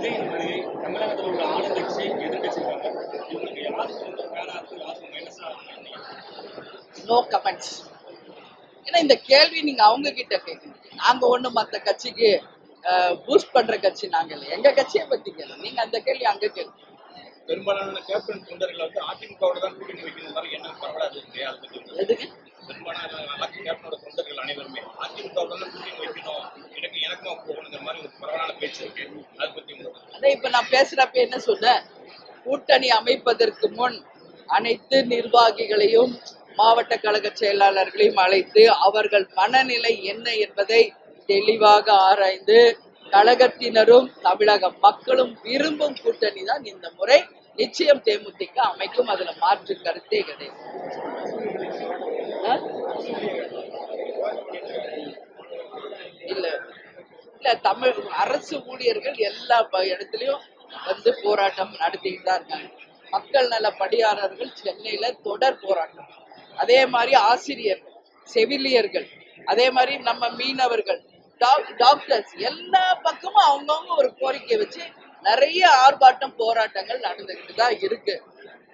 விஜயின் வருகை தமிழகத்தில் உள்ள ஆளுங்கட்சி எதிர்கட்சிக்காங்க இவங்களுக்கு யாருக்கு வந்து பேரா இருக்கு யாருக்கு மைனஸா நோ கமெண்ட்ஸ். ஏன்னா இந்த கேள்வி நீங்க அவங்க கிட்ட கேட்கணும். நாங்க ஒண்ணு மத்த கட்சிக்கு பூஸ்ட் பண்ற கட்சி நாங்க இல்லை. எங்க கட்சியை பத்தி கேள்வி நீங்க அந்த கேள்வி அங்க கேள்வி. பெரும்பாலான கேப்டன் தொண்டர்கள் வந்து அதிமுகவோட தான் கூட்டணி வைக்கணும் மாதிரி என்ன பரவலாது இருக்கு. அதை பத்தி எதுக்கு பெரும்பாலான கேப்டனோட தொண்டர்கள் அனைவருமே அதிமுகவோட தான் கூட்டணி வைக்கணும், எனக்கும் போகணுங்கிற மாதிரி ஒரு பரவலான பேச்சு இருக்கு. அதை பத்தி அதான் இப்ப நான் பேசுறப்ப என்ன சொன்னேன், கூட்டணி அமைப்பதற்கு முன் அனைத்து நிர்வாகிகளையும் மாவட்ட கழக செயலாளர்களையும் அழைத்து அவர்கள் மனநிலை என்ன என்பதை தெளிவாக ஆராய்ந்து கழகத்தினரும் தமிழக மக்களும் விரும்பும் கூட்டணி தான் இந்த முறை நிச்சயம் தேமுதிக அமைக்கும். அதுல மாற்று கருத்தே கிடையாது. இல்ல இல்ல தமிழ் அரசு ஊழியர்கள் எல்லா இடத்துலயும் வந்து போராட்டம் நடத்திட்டு தான் இருக்காங்க. மக்கள் நல பணியாளர்கள் சென்னையில தொடர் போராட்டம், அதே மாதிரி ஆசிரியர்கள், செவிலியர்கள், அதே மாதிரி நம்ம மீனவர்கள், டாக்டர்ஸ் எல்லா பக்கமும் அவங்கவுங்க ஒரு கோரிக்கை வச்சு நிறைய ஆர்ப்பாட்டம் போராட்டங்கள் நடந்துகிட்டு தான் இருக்கு.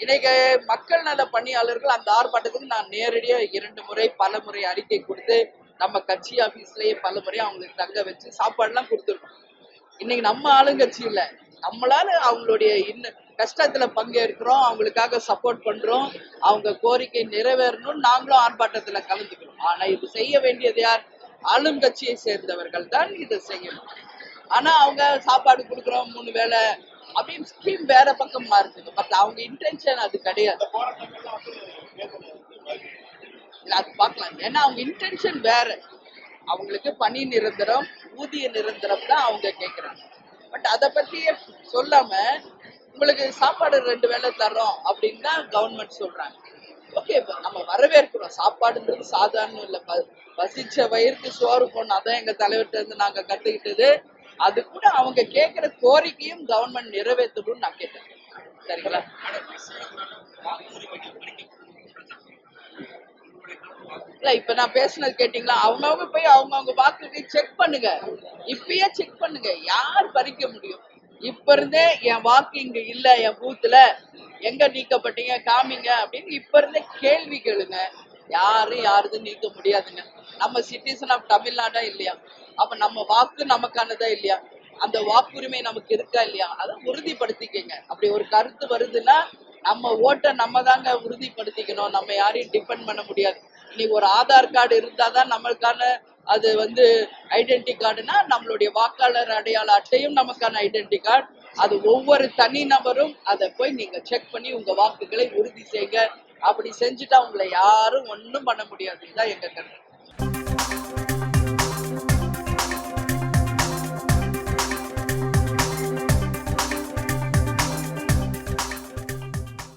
இன்னைக்கு மக்கள் நல பணியாளர்கள் அந்த ஆர்ப்பாட்டத்துக்கு நான் நேரடியா 2 முறை பல முறை அறிக்கை கொடுத்து நம்ம கட்சி ஆபீஸ்லயே பல முறை அவங்களுக்கு தங்க வச்சு சாப்பாடுலாம் கொடுத்துருக்கோம். இன்னைக்கு நம்ம ஆளுங்கட்சி இல்ல, நம்மளால அவங்களுடைய கஷ்டத்துல பங்கேற்கிறோம், அவங்களுக்காக சப்போர்ட் பண்றோம், அவங்க கோரிக்கை நிறைவேறணும், நாங்களும் ஆர்ப்பாட்டத்துல கலந்துக்கிறோம். ஆனா இது செய்ய வேண்டியது யார்? ஆளுங்கட்சியை சேர்ந்தவர்கள் தான் இதை செய்யணும். ஆனா அவங்க சாப்பாடு கொடுக்குறோம் 3 வேளை அப்படின்னு ஸ்கீம் வேற பக்கமா இருக்குது. பட் அவங்க இன்டென்ஷன் அது கிடையாது. அது பார்க்கலாம். ஏன்னா அவங்க இன்டென்ஷன் வேற. அவங்களுக்கு பணி நிரந்தரம், ஊதிய நிரந்தரம் தான் அவங்க கேட்கறாங்க. பட் அதை பத்தியே சொல்லாம உங்களுக்கு சாப்பாடு 2 வேளை தர்றோம் அப்படின்னு தான் கவர்மெண்ட் சொல்றாங்க. ஓகே, நம்ம வரவேற்கிறோம். சாப்பாடுன்றது சாதாரணம் இல்லை. பசிச்ச வயிறுக்கு சோறு போடணும், அதான் எங்க தலைவர்கிட்ட இருந்து நாங்க கத்துக்கிட்டது. அது கூட அவங்க கேட்கிற கோரிக்கையும் கவர்மெண்ட் நிறைவேற்றணும்னு நான் கேட்டேன். சரிங்களா? இல்ல இப்ப நான் பேசுனது கேட்டீங்களா? அவங்கவுங்க போய் அவங்கவுங்க வாக்குக்கு செக் பண்ணுங்க. இப்பயே செக் பண்ணுங்க. யார் பறிக்க முடியும்? இப்ப இருந்தே என் வாக்கு இங்க இல்ல, என் பூத்துல எங்க நீக்கப்பட்டீங்க காமிங்க அப்படின்னு இப்ப இருந்தே கேள்வி கேளுங்க. யாரும் யாருதும் நீக்க முடியாதுங்க. நம்ம சிட்டிசன் ஆஃப் தமிழ்நாடா இல்லையா? அப்ப நம்ம வாக்கு நமக்கானதா இல்லையா? அந்த வாக்குரிமை நமக்கு இருக்கா இல்லையா? அதை உறுதிப்படுத்திக்கங்க. அப்படி ஒரு கருத்து வருதுன்னா நம்ம ஓட்டை நம்ம தாங்க உறுதிப்படுத்திக்கணும். நம்ம யாரையும் டிபெண்ட் பண்ண முடியாது. இன்னைக்கு ஒரு ஆதார் கார்டு இருந்தாதான் நம்மளுக்கான அது ஐடென்டி கார்டுனா நம்மளுடைய வாக்காளர் அடையாள அட்டையும் நமக்கான ஐடென்டி கார்டு. அது ஒவ்வொரு தனி நபரும் அதை போய் நீங்க செக் பண்ணி உங்க வாக்குகளை உறுதி செய்யுங்க. அப்படி செஞ்சுட்டா உங்களை யாரும் ஒன்றும் பண்ண முடியாது. இதுதான் எங்க கருத்து.